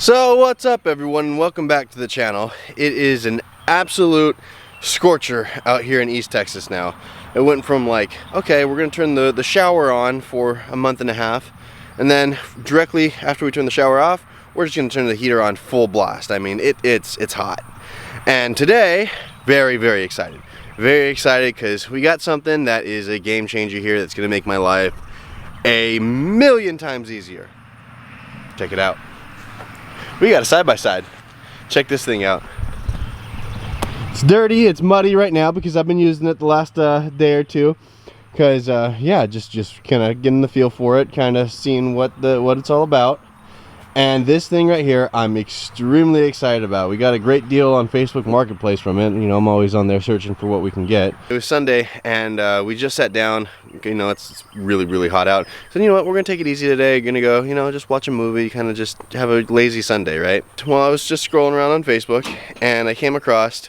So what's up everyone, welcome back to the channel. It is an absolute scorcher out here in East Texas now. It went from like, okay, we're gonna turn the shower on for a month and a half, and then directly after we turn the shower off, we're just gonna turn the heater on full blast. I mean, it's hot. And today, very excited. Very excited because we got something that is a game changer here that's gonna make my life a million times easier. Check it out. We got a side-by-side. Check this thing out. It's dirty, it's muddy right now because I've been using it the last day or two. Because yeah, just kind of getting the feel for it, kind of seeing what it's all about. And this thing right here, I'm extremely excited about. We got a great deal on Facebook Marketplace from it. You know, I'm always on there searching for what we can get. It was Sunday, and we just sat down. You know, it's really hot out. So you know what, we're gonna take it easy today. Gonna go, you know, just watch a movie, kind of just have a lazy Sunday, right? Well, I was just scrolling around on Facebook, and I came across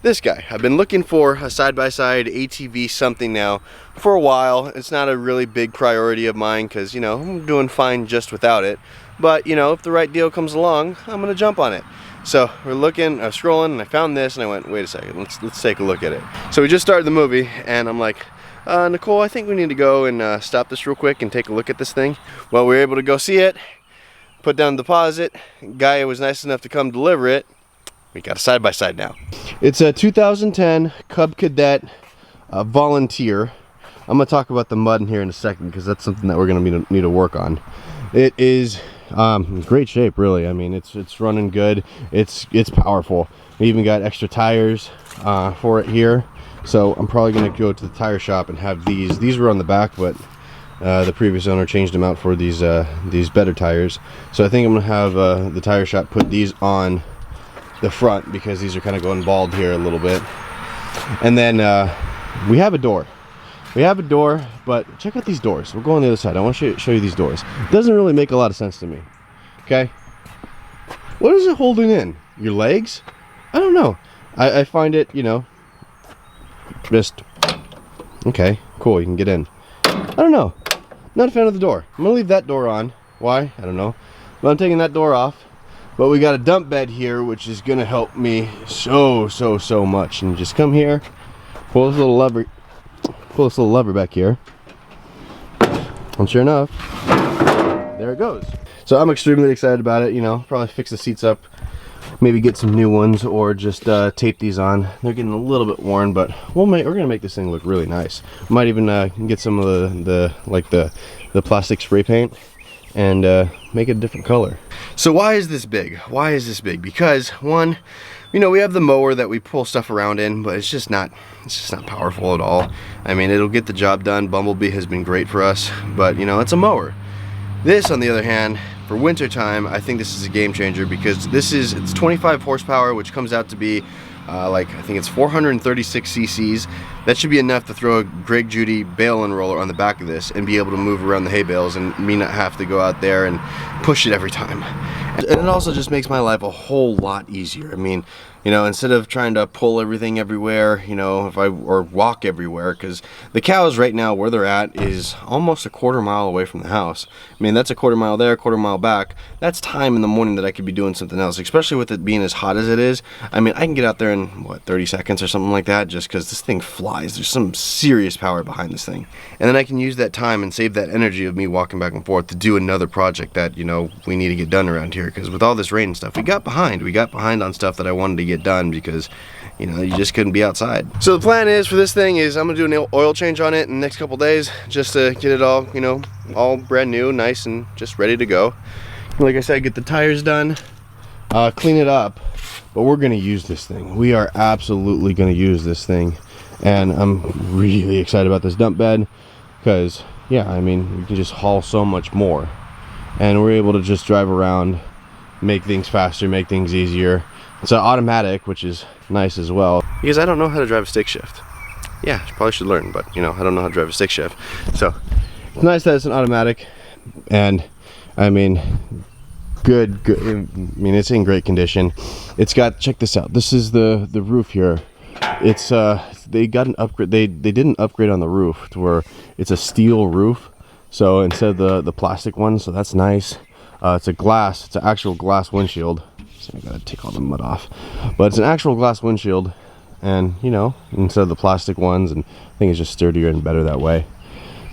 this guy. I've been looking for a side-by-side ATV something now for a while. It's not a really big priority of mine because, you know, I'm doing fine just without it. But, you know, if the right deal comes along, I'm gonna jump on it. So we're looking, scrolling, and I found this, and I went, wait a second, let's take a look at it. So we just started the movie, and I'm like, Nicole, I think we need to go and stop this real quick and take a look at this thing. Well, we were able to go see it, put down the deposit. Guy was nice enough to come deliver it. We got a side-by-side now. It's a 2010 Cub Cadet Volunteer. I'm gonna talk about the mud in here in a second because that's something that we're gonna need to work on. It is great shape, really. I mean, it's running good. It's powerful. We even got extra tires for it here. So I'm probably gonna go to the tire shop and have these. These were on the back, but the previous owner changed them out for these better tires. So I think I'm gonna have the tire shop put these on the front because these are kind of going bald here a little bit. And then we have a door. We have a door, but check out these doors. We'll go on the other side. I want to show you these doors. It doesn't really make a lot of sense to me. Okay? What is it holding in? Your legs? I don't know. I find it, you know, just... Okay, cool, you can get in. I don't know. Not a fan of the door. I'm going to leave that door on. Why? I don't know. But I'm taking that door off. But we got a dump bed here, which is going to help me so much. And just come here, pull this little lever back here, and sure enough, there it goes. So I'm extremely excited about it. You know, probably fix the seats up, maybe get some new ones, or just tape these on. They're getting a little bit worn, but we're gonna make this thing look really nice. Might even get some of the plastic spray paint and make it a different color. So why is this big? Why is this big? Because one, you know, we have the mower that we pull stuff around in, but it's just not powerful at all. I mean, it'll get the job done. Bumblebee has been great for us, but you know, it's a mower. This, on the other hand, for winter time, I think this is a game changer because it's 25 horsepower, which comes out to be like, I think it's 436 cc's. That should be enough to throw a Greg Judy bale and roller on the back of this and be able to move around the hay bales and me not have to go out there and push it every time. And it also just makes my life a whole lot easier. I mean, you know, instead of trying to pull everything everywhere, you know, or walk everywhere, because the cows right now where they're at is almost a quarter mile away from the house. I mean, that's a quarter mile there, quarter mile back. That's time in the morning that I could be doing something else, especially with it being as hot as it is. I mean, I can get out there in, what, 30 seconds or something like that, just because this thing flies. There's some serious power behind this thing. And then I can use that time and save that energy of me walking back and forth to do another project that, you know, we need to get done around here, because with all this rain and stuff, we got behind on stuff that I wanted to get done because, you know, you just couldn't be outside. So the plan is for this thing is I'm gonna do an oil change on it in the next couple days just to get it all, you know, all brand new, nice and just ready to go. Like I said, get the tires done, clean it up, but we're gonna use this thing. We are absolutely gonna use this thing, and I'm really excited about this dump bed because, yeah, I mean, we can just haul so much more, and we're able to just drive around, make things faster, make things easier. It's an automatic, which is nice as well, because I don't know how to drive a stick shift. Yeah, I probably should learn, but you know, I don't know how to drive a stick shift. So it's nice that it's an automatic, and I mean, good. I mean, it's in great condition. It's got, check this out. This is the roof here. It's they got an upgrade. They did an upgrade on the roof to where it's a steel roof. So instead of the plastic one, so that's nice. It's an actual glass windshield. So I gotta take all the mud off, but it's an actual glass windshield, and you know, instead of the plastic ones, and I think it's just sturdier and better that way.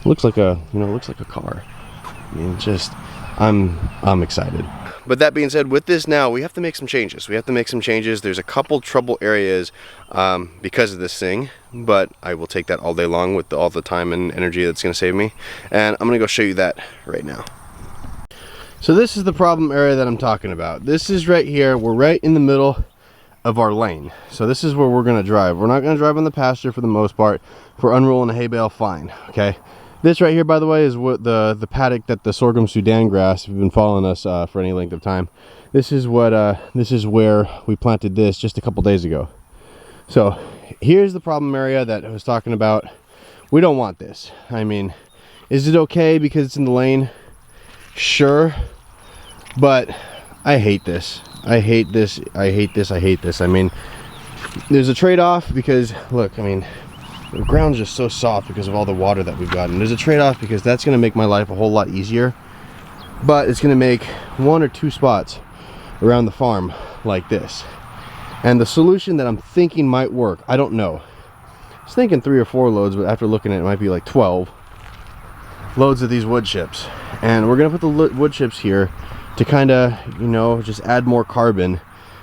It looks like a, you know, it looks like a car. I mean, just I'm excited. But that being said, with this now, we have to make some changes. We have to make some changes. There's a couple trouble areas because of this thing, but I will take that all day long with all the time and energy that's gonna save me. And I'm gonna go show you that right now. So this is the problem area that I'm talking about. This is right here. We're right in the middle of our lane. So this is where we're gonna drive. We're not gonna drive on the pasture for the most part. If we're unrolling a hay bale, fine, okay? This right here, by the way, is what the paddock that the sorghum Sudan grass, if you've been following us for any length of time, this is where we planted this just a couple days ago. So here's the problem area that I was talking about. We don't want this. I mean, is it okay because it's in the lane? Sure, but I hate this. I hate this. I hate this. I hate this. I mean, there's a trade-off because, look, I mean, the ground's just so soft because of all the water that we've gotten. There's a trade-off because that's going to make my life a whole lot easier, but it's going to make 1 or 2 spots around the farm like this. And the solution that I'm thinking might work, I don't know. I was thinking 3 or 4 loads, but after looking at it, it might be like 12 loads of these wood chips. And we're going to put the wood chips here to kind of, you know, just add more carbon,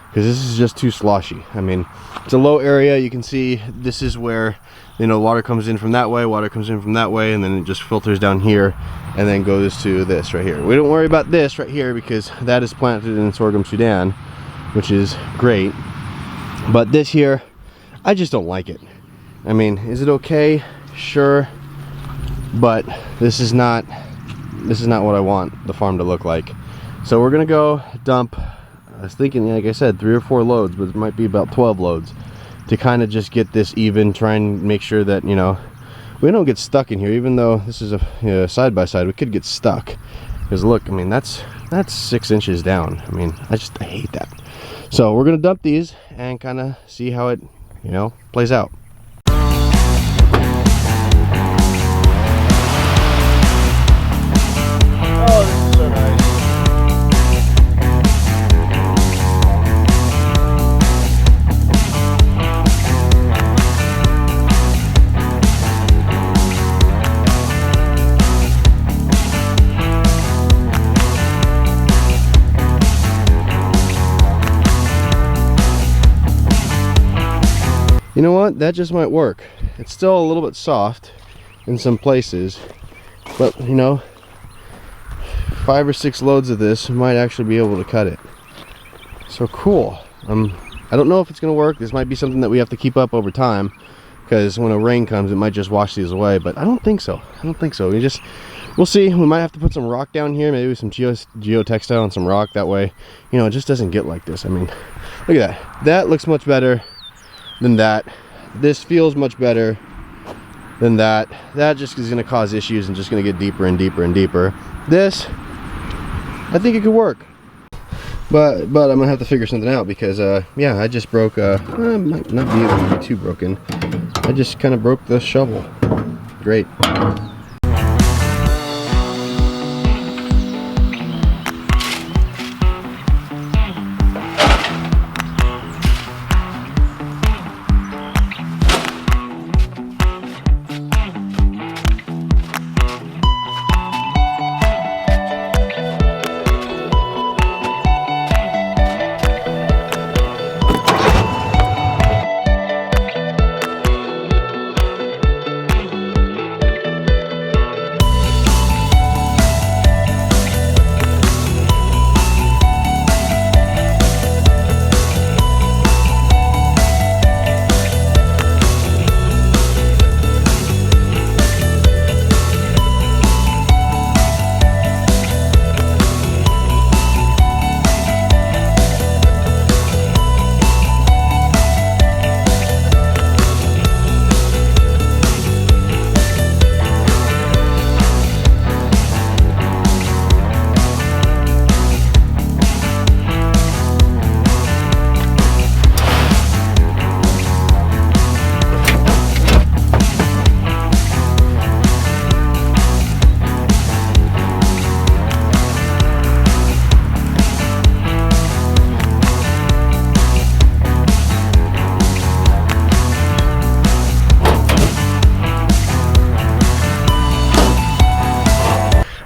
because this is just too sloshy. I mean, it's a low area. You can see this is where, you know, water comes in from that way, water comes in from that way, and then it just filters down here and then goes to this right here. We don't worry about this right here because that is planted in sorghum Sudan, which is great. But this here, I just don't like it. I mean, is it okay? Sure, but this is not what I want the farm to look like. So we're gonna go dump, I was thinking, like I said, 3 or 4 loads, but it might be about 12 loads to kind of just get this even, try and make sure that, you know, we don't get stuck in here. Even though this is a side by side, we could get stuck, because look, I mean, that's 6 inches down. I mean, I hate that. So we're gonna dump these and kind of see how it, you know, plays out. You know what? That just might work. It's still a little bit soft in some places, but you know, 5 or 6 loads of this might actually be able to cut it. So cool. I don't know if it's gonna work. This might be something that we have to keep up over time, because when a rain comes, it might just wash these away. But I don't think so. I don't think so. We'll see. We might have to put some rock down here, maybe some geotextile and some rock. That way, you know, it just doesn't get like this. I mean, look at that. That looks much better than that. This feels much better than that. That just is going to cause issues and just going to get deeper and deeper and deeper. This, I think it could work, but I'm gonna have to figure something out, because yeah, I just broke might not be able to be too broken. I just kind of broke the shovel. Great.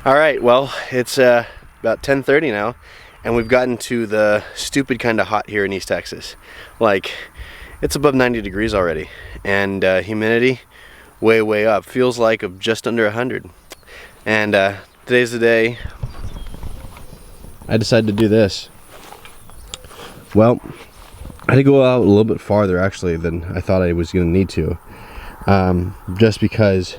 All right, well, it's about 10:30 now, and we've gotten to the stupid kind of hot here in East Texas. Like, it's above 90 degrees already, and humidity way up. Feels like of just under 100. And today's the day I decided to do this. Well, I had to go out a little bit farther actually than I thought I was going to need to, just because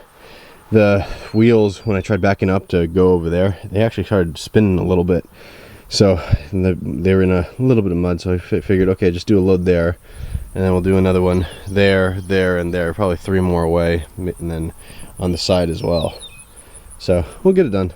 the wheels, when I tried backing up to go over there, they actually started spinning a little bit. So they were in a little bit of mud, so I figured, okay, just do a load there, and then we'll do another one there, and there, probably 3 more away, and then on the side as well. So we'll get it done.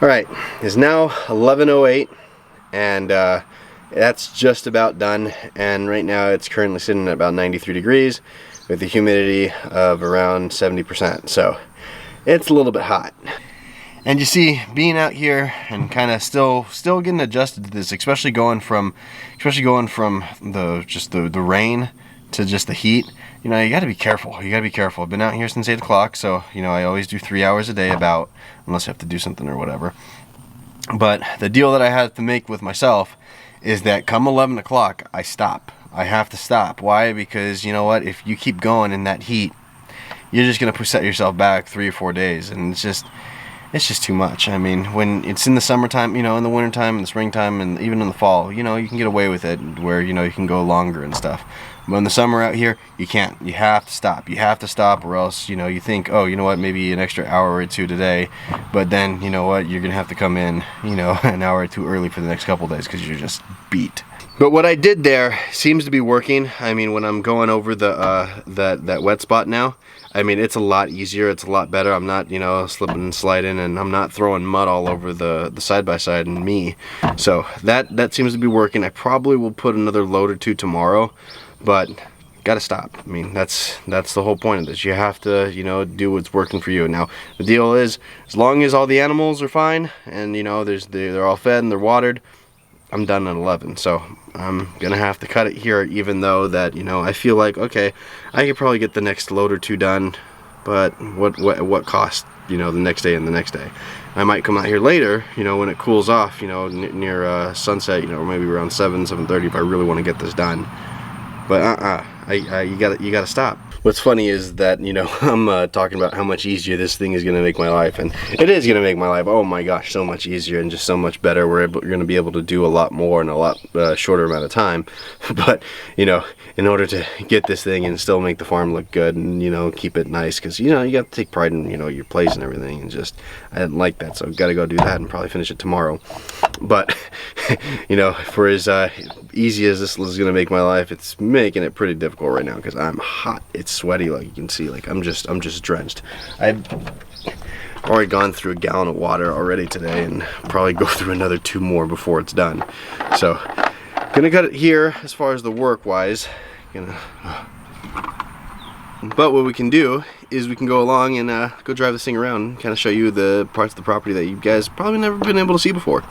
Alright, it's now 11:08, and that's just about done, and right now it's currently sitting at about 93 degrees with a humidity of around 70%, so it's a little bit hot. And you see, being out here and kind of still getting adjusted to this, especially going from the rain to just the heat, you know, you got to be careful. I've been out here since 8 o'clock, so, you know, I always do 3 hours a day about, unless I have to do something or whatever. But the deal that I had to make with myself is that come 11 o'clock, I stop. I have to stop. Why? Because, you know what, if you keep going in that heat, you're just going to set yourself back 3 or 4 days, and it's just too much. I mean, when it's in the summertime, you know, in the wintertime, in the springtime, and even in the fall, you know, you can get away with it where, you know, you can go longer and stuff. But in the summer out here, you can't. You have to stop. You have to stop, or else, you know, you think, oh, you know what, maybe an extra hour or 2 today, but then, you know what, you're going to have to come in, you know, an hour or 2 early for the next couple days because you're just beat. But what I did there seems to be working. I mean, when I'm going over the that wet spot now, I mean, it's a lot easier, it's a lot better. I'm not, you know, slipping and sliding, and I'm not throwing mud all over the side-by-side and me. So that seems to be working. I probably will put another load or 2 tomorrow, but gotta stop. I mean, that's the whole point of this. You have to, you know, do what's working for you. Now, the deal is, as long as all the animals are fine, and, you know, they're all fed and they're watered, I'm done at 11, so I'm gonna have to cut it here, even though that, you know, I feel like, okay, I could probably get the next load or 2 done, but what cost, you know, the next day and the next day. I might come out here later, you know, when it cools off, you know, near sunset, you know, or maybe around 7:30 if I really want to get this done. But you gotta stop. What's funny is that, you know, I'm talking about how much easier this thing is going to make my life, and it is going to make my life, oh my gosh, so much easier and just so much better. You're going to be able to do a lot more in a lot shorter amount of time. But, you know, in order to get this thing and still make the farm look good and, you know, keep it nice, because, you know, you got to take pride in, you know, your place and everything, and just, I didn't like that, so I've got to go do that and probably finish it tomorrow. But, you know, for as easy as this is going to make my life, it's making it pretty difficult right now because I'm hot. It's sweaty, like you can see. Like I'm just drenched. I've already gone through a gallon of water already today, and probably go through another 2 more before it's done. So, gonna cut it here as far as the work wise. But what we can do is we can go along and go drive this thing around and kind of show you the parts of the property that you guys probably never been able to see before.